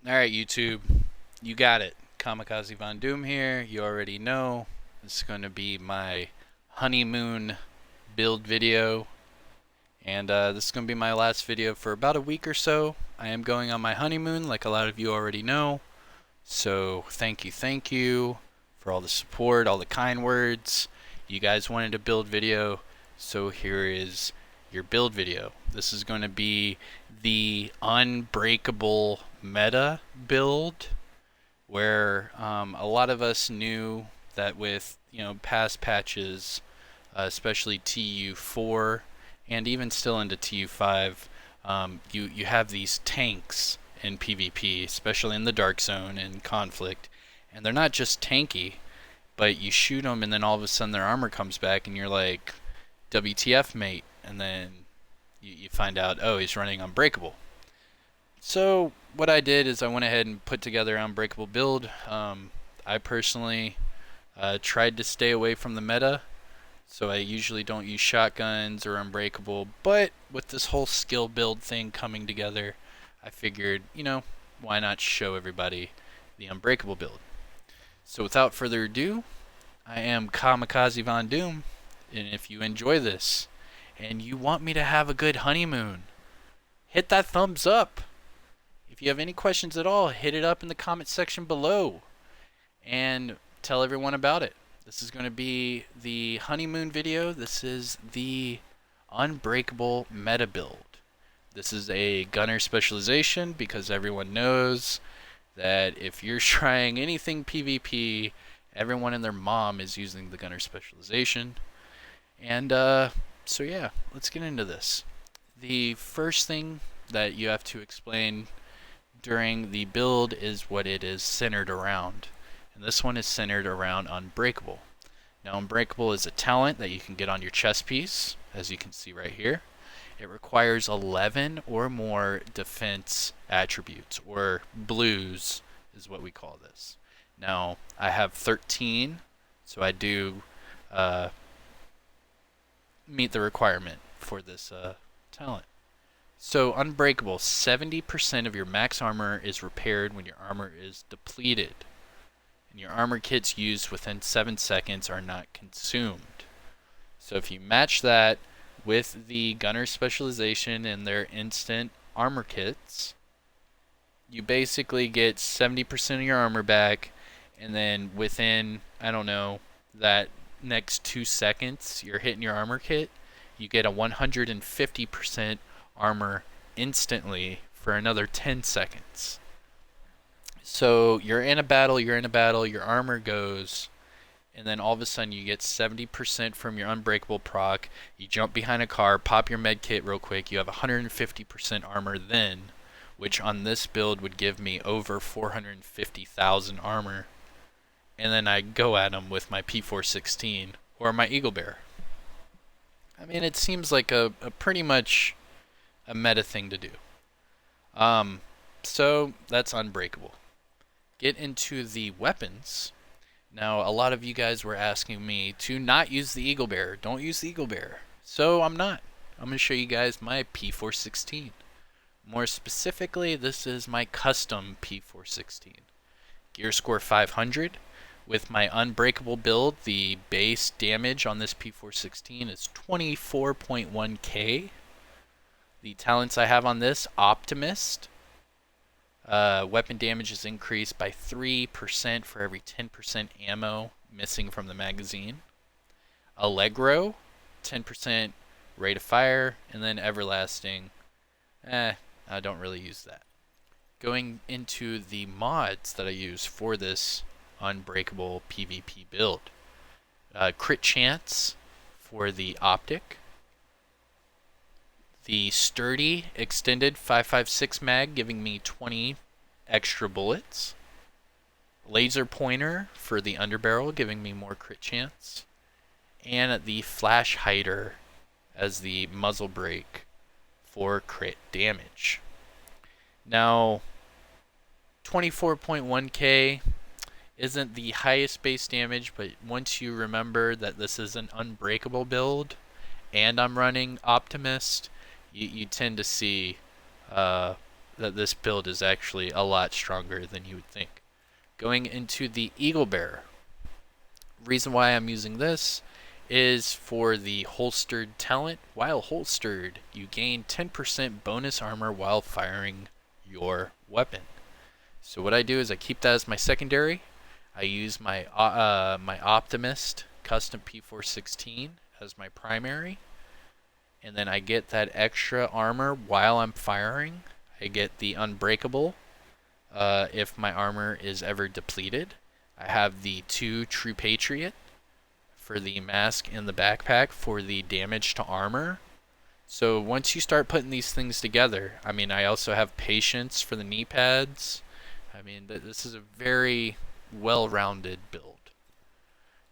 Alright, YouTube, you got it. Kamikazevondoom here. You already know this is going to be my honeymoon build video. And this is going to be my last video for about a week or so. I am going on my honeymoon, like a lot of you already know. So thank you for all the support, all the kind words. You guys wanted a build video, so here is your build video. This is going to be the Unbreakable meta build, where a lot of us knew that with past patches, especially TU4 and even still into TU5, you have these tanks in PvP, especially in the Dark Zone and Conflict, and they're not just tanky, but you shoot them and then all of a sudden their armor comes back and you're like, WTF, mate, and then you find out, oh, he's running Unbreakable. So what I did is I went ahead and put together an Unbreakable build. I personally tried to stay away from the meta, so I usually don't use shotguns or Unbreakable, but with this whole skill build thing coming together, I figured, why not show everybody the Unbreakable build. So without further ado, I am Kamikazevondoom, and if you enjoy this and you want me to have a good honeymoon, hit that thumbs up. If you have any questions at all, hit it up in the comment section below and tell everyone about it. This is going to be the honeymoon video. This is the Unbreakable meta build. This is a gunner specialization because everyone knows that if you're trying anything PvP, everyone and their mom is using the gunner specialization. And so yeah, let's get into this. The first thing that you have to explain during the build is what it is centered around. And this one is centered around Unbreakable. Now, Unbreakable is a talent that you can get on your chest piece, as you can see right here. It requires 11 or more defense attributes, or blues is what we call this. Now, I have 13, so I do meet the requirement for this talent. So Unbreakable, 70% of your max armor is repaired when your armor is depleted, and your armor kits used within 7 seconds are not consumed. So if you match that with the gunner specialization and their instant armor kits, you basically get 70% of your armor back, and then within, I don't know, that next 2 seconds you're hitting your armor kit, you get a 150% armor instantly for another 10 seconds. So you're in a battle, your armor goes, and then all of a sudden you get 70% from your Unbreakable proc. You jump behind a car, pop your med kit real quick, you have 150% armor then, which on this build would give me over 450,000 armor. And then I go at them with my P416 or my Eagle Bear. I mean, it seems like a pretty much a meta thing to do. So that's Unbreakable. Get into the weapons. Now, a lot of you guys were asking me to not use the Eagle Bear. Don't use the Eagle Bear. So I'm not. I'm going to show you guys my P416. More specifically, this is my custom P416. Gear score 500. With my Unbreakable build, the base damage on this P416 is 24.1k. The talents I have on this, Optimist. Weapon damage is increased by 3% for every 10% ammo missing from the magazine. Allegro, 10% rate of fire, and then Everlasting. I don't really use that. Going into the mods that I use for this Unbreakable PvP build. Crit chance for the optic. The sturdy extended 5.56 mag giving me 20 extra bullets. Laser pointer for the underbarrel giving me more crit chance. And the flash hider as the muzzle brake for crit damage. Now, 24.1k isn't the highest base damage, but once you remember that this is an Unbreakable build and I'm running Optimist, you tend to see that this build is actually a lot stronger than you would think. Going into the Eagle Bearer. Reason why I'm using this is for the holstered talent. While holstered, you gain 10% bonus armor while firing your weapon. So what I do is I keep that as my secondary. I use my my Optimist custom P416 as my primary, and then I get that extra armor while I'm firing. I get the Unbreakable if my armor is ever depleted. I have the 2 True Patriot for the mask and the backpack for the damage to armor. So once you start putting these things together, I mean, I also have Patience for the Kneepads. I mean, this is a very well-rounded build.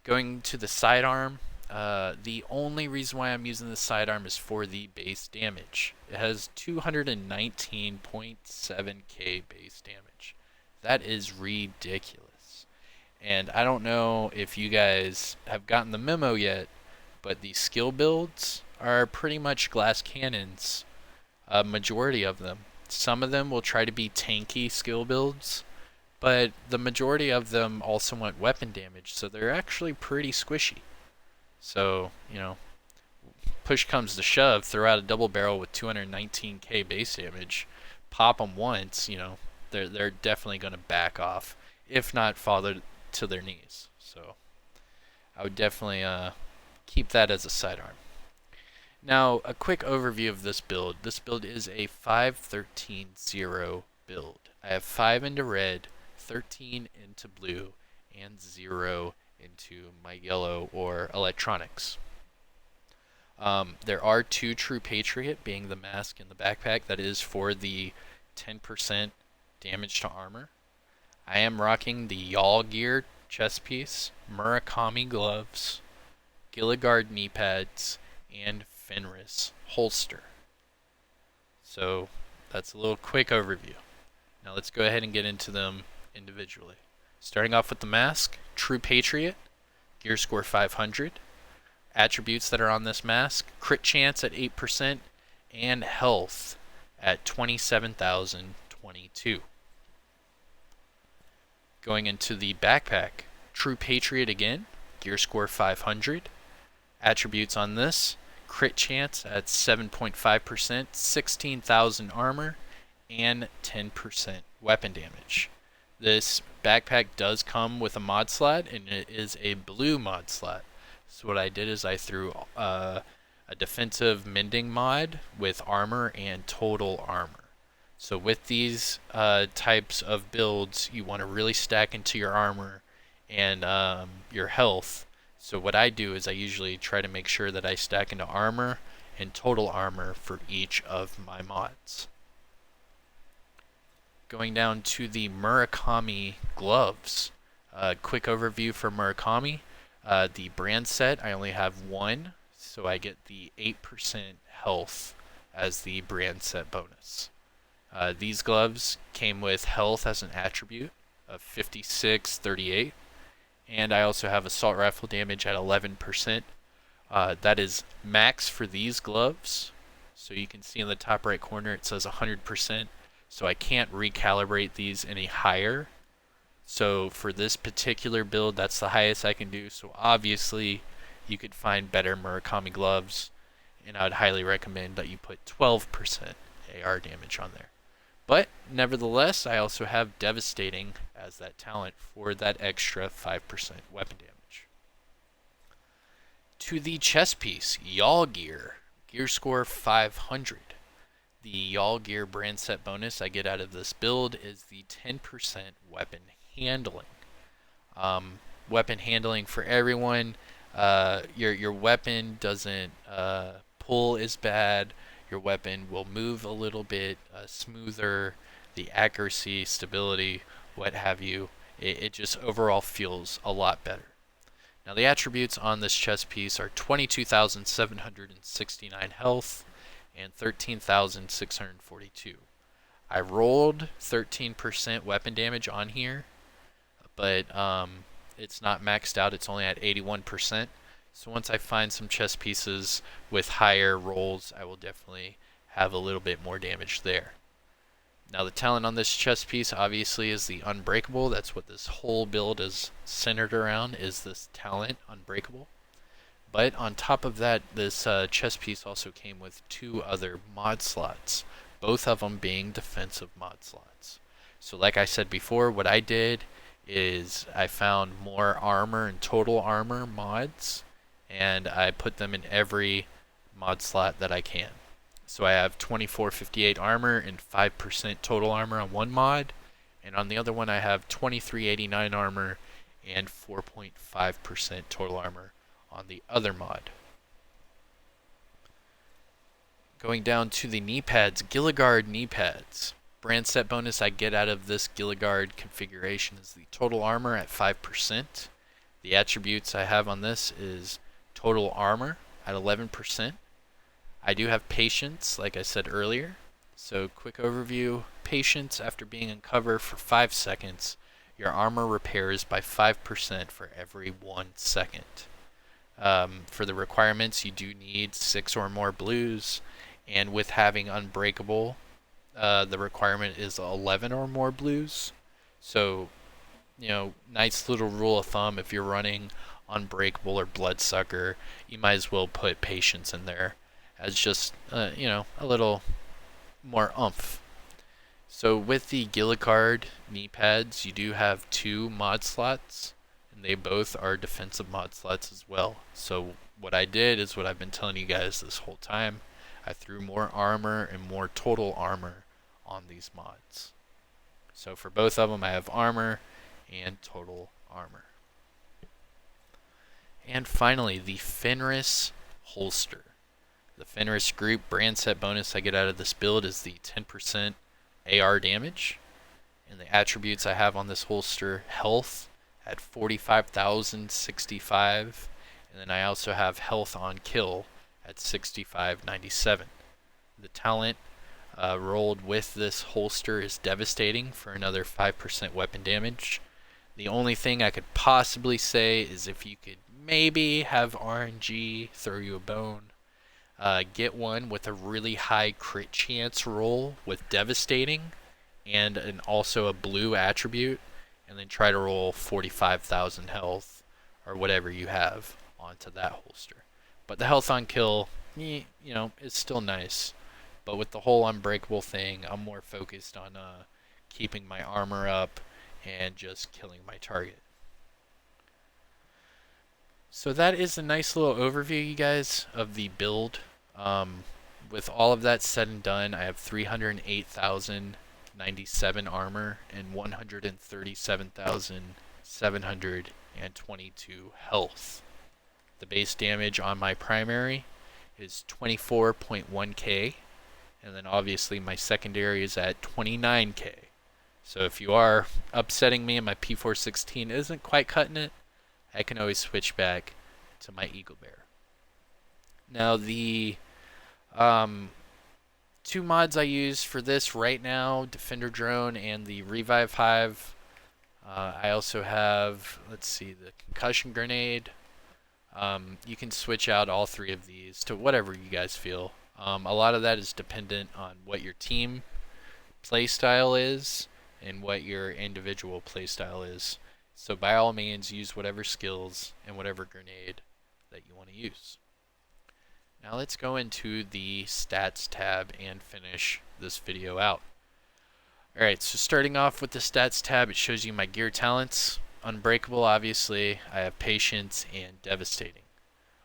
Going to the Sidearm, the only reason why I'm using the Sidearm is for the base damage. It has 219.7k base damage. That is ridiculous. And I don't know if you guys have gotten the memo yet, but the skill builds are pretty much glass cannons, a majority of them. Some of them will try to be tanky skill builds, but the majority of them also want weapon damage, so they're actually pretty squishy. So, you know, push comes to shove, throw out a double barrel with 219k base damage, pop them once, you know, they're definitely going to back off, if not fall to their knees. So I would definitely keep that as a sidearm. Now, a quick overview of this build. This build is a 5-13-0 build. I have 5 into red, 13 into blue, and 0 into my yellow or electronics. There are 2 True Patriot, being the mask and the backpack. That is for the 10% damage to armor. I am rocking the Y'all Gear chest piece, Murakami Gloves, Gila Kneepads, and Fenris Holster. So that's a little quick overview. Now let's go ahead and get into them individually. Starting off with the mask, True Patriot, gear score 500. Attributes that are on this mask, crit chance at 8%, and health at 27,022. Going into the backpack, True Patriot again, gear score 500. Attributes on this, crit chance at 7.5%, 16,000 armor, and 10% weapon damage. This backpack does come with a mod slot, and it is a blue mod slot. So what I did is I threw a defensive mending mod with armor and total armor. So with these types of builds, you want to really stack into your armor and your health. So what I do is I usually try to make sure that I stack into armor and total armor for each of my mods. Going down to the Murakami Gloves. Quick overview for Murakami. The brand set, I only have 1, so I get the 8% health as the brand set bonus. These gloves came with health as an attribute of 5638. And I also have assault rifle damage at 11%. That is max for these gloves. So you can see in the top right corner it says 100%. So I can't recalibrate these any higher. So for this particular build, that's the highest I can do. So obviously you could find better Murakami gloves, and I would highly recommend that you put 12% AR damage on there. But nevertheless, I also have Devastating as that talent for that extra 5% weapon damage. To the chest piece, Y'all Gear, gear score 500. The Y'all Gear brand set bonus I get out of this build is the 10% weapon handling. Weapon handling for everyone. Your weapon doesn't pull as bad. Your weapon will move a little bit smoother. The accuracy, stability, what have you, it just overall feels a lot better. Now the attributes on this chest piece are 22,769 health and 13,642. I rolled 13% weapon damage on here, but it's not maxed out. It's only at 81%. So once I find some chest pieces with higher rolls, I will definitely have a little bit more damage there. Now the talent on this chest piece obviously is the Unbreakable. That's what this whole build is centered around, is this talent, Unbreakable. But on top of that, this chest piece also came with 2 other mod slots, both of them being defensive mod slots. So like I said before, what I did is I found more armor and total armor mods, and I put them in every mod slot that I can. So I have 2458 armor and 5% total armor on one mod, and on the other one I have 2389 armor and 4.5% total armor on the other mod. Going down to the Kneepads, Gila Kneepads. Brand set bonus I get out of this Gila configuration is the total armor at 5%. The attributes I have on this is total armor at 11%. I do have patience, like I said earlier. So quick overview, patience after being in cover for 5 seconds, your armor repairs by 5% for every 1 second. For the requirements, you do need 6 or more blues, and with having Unbreakable, the requirement is 11 or more blues. So, nice little rule of thumb, if you're running Unbreakable or Bloodsucker, you might as well put patience in there as just, a little more oomph. So with the Gila Kneepads, you do have 2 mod slots, and they both are defensive mod slots as well. So what I did is what I've been telling you guys this whole time. I threw more armor and more total armor on these mods. So for both of them, I have armor and total armor. And finally, the Fenris Holster. The Fenris group brand set bonus I get out of this build is the 10% AR damage. And the attributes I have on this holster, health at 45,065. And then I also have health on kill at 6597. The talent rolled with this holster is devastating for another 5% weapon damage. The only thing I could possibly say is if you could maybe have RNG throw you a bone, get one with a really high crit chance roll with devastating and also a blue attribute, and then try to roll 45,000 health or whatever you have onto that holster. But the health on kill, is still nice. But with the whole Unbreakable thing, I'm more focused on keeping my armor up and just killing my target. So that is a nice little overview, you guys, of the build. With all of that said and done, I have 308,097 armor and 137,722 health. The base damage on my primary is 24.1k, and then obviously my secondary is at 29k. So if you are upsetting me and my P416 isn't quite cutting it, I can always switch back to my Eagle Bear. Now the 2 mods I use for this right now, Defender Drone and the Revive Hive. I also have, the Concussion Grenade. You can switch out all 3 of these to whatever you guys feel. A lot of that is dependent on what your team playstyle is and what your individual playstyle is. So by all means, use whatever skills and whatever grenade that you want to use. Now let's go into the stats tab and finish this video out. Alright, so starting off with the stats tab, it shows you my gear talents. Unbreakable, obviously, I have patience and devastating.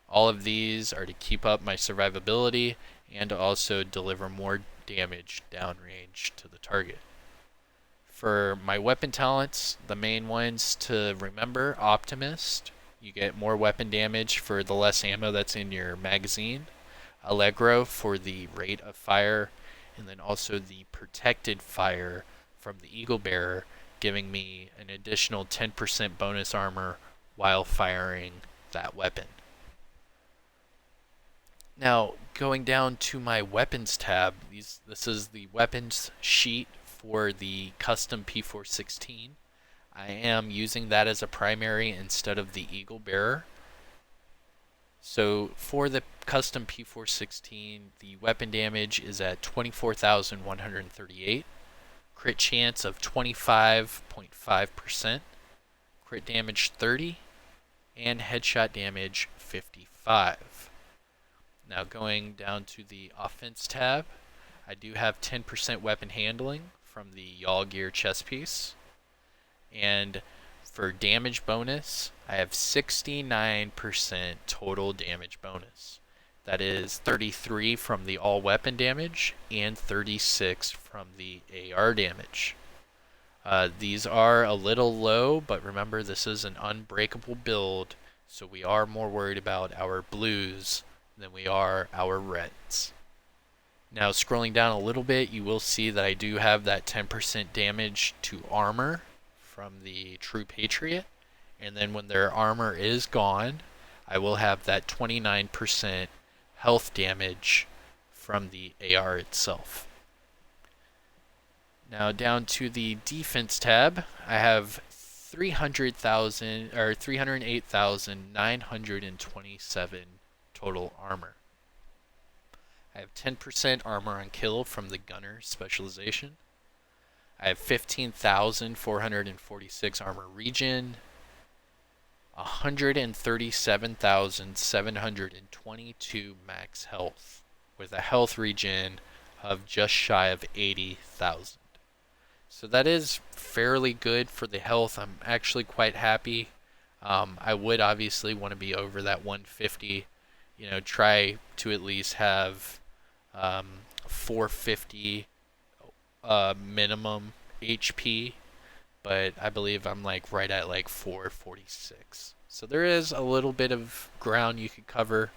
All of these are to keep up my survivability and to also deliver more damage downrange to the target. For my weapon talents, the main ones to remember, Optimist, you get more weapon damage for the less ammo that's in your magazine. Allegro for the rate of fire, and then also the protected fire from the Eagle Bearer, giving me an additional 10% bonus armor while firing that weapon. Now, going down to my weapons tab, this is the weapons sheet for the custom P416. I am using that as a primary instead of the Eagle Bearer. So for the custom P416, the weapon damage is at 24,138. crit chance of 25.5%, crit damage 30, and headshot damage 55. Now going down to the offense tab, I do have 10% weapon handling from the Y'all Gear chest piece. And for damage bonus, I have 69% total damage bonus. That is 33 from the all weapon damage and 36 from the AR damage. These are a little low, but remember this is an unbreakable build, so we are more worried about our blues than we are our reds. Now scrolling down a little bit, you will see that I do have that 10% damage to armor from the True Patriot, and then when their armor is gone, I will have that 29% health damage from the AR itself. Now down to the defense tab, I have 308,927 total armor. I have 10% armor on kill from the gunner specialization. I have 15,446 armor regen, 137,722 max health, with a health regen of just shy of 80,000. So that is fairly good for the health. I'm actually quite happy. I would obviously want to be over that 150. Try to at least have 450 minimum HP, but I believe I'm right at 446. So there is a little bit of ground you could cover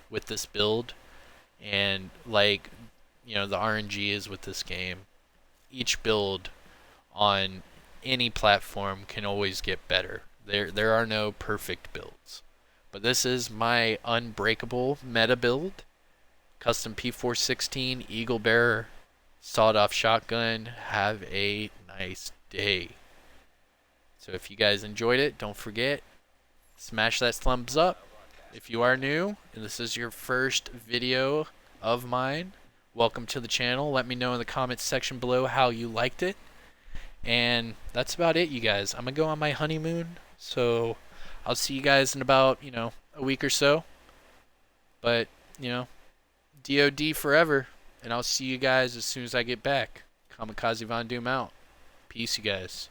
with this build, and the RNG is with this game. Each build on any platform can always get better. There are no perfect builds, but this is my Unbreakable meta build. Custom P416 Eagle Bearer sawed-off shotgun. Have a nice day. So if you guys enjoyed it, don't forget, smash that thumbs up. If you are new and this is your first video of mine, welcome to the channel. Let me know in the comments section below how you liked it. And that's about it, you guys. I'm going to go on my honeymoon, so I'll see you guys in about, a week or so. But, DOD forever, and I'll see you guys as soon as I get back. Kamikazevondoom out. Peace, you guys.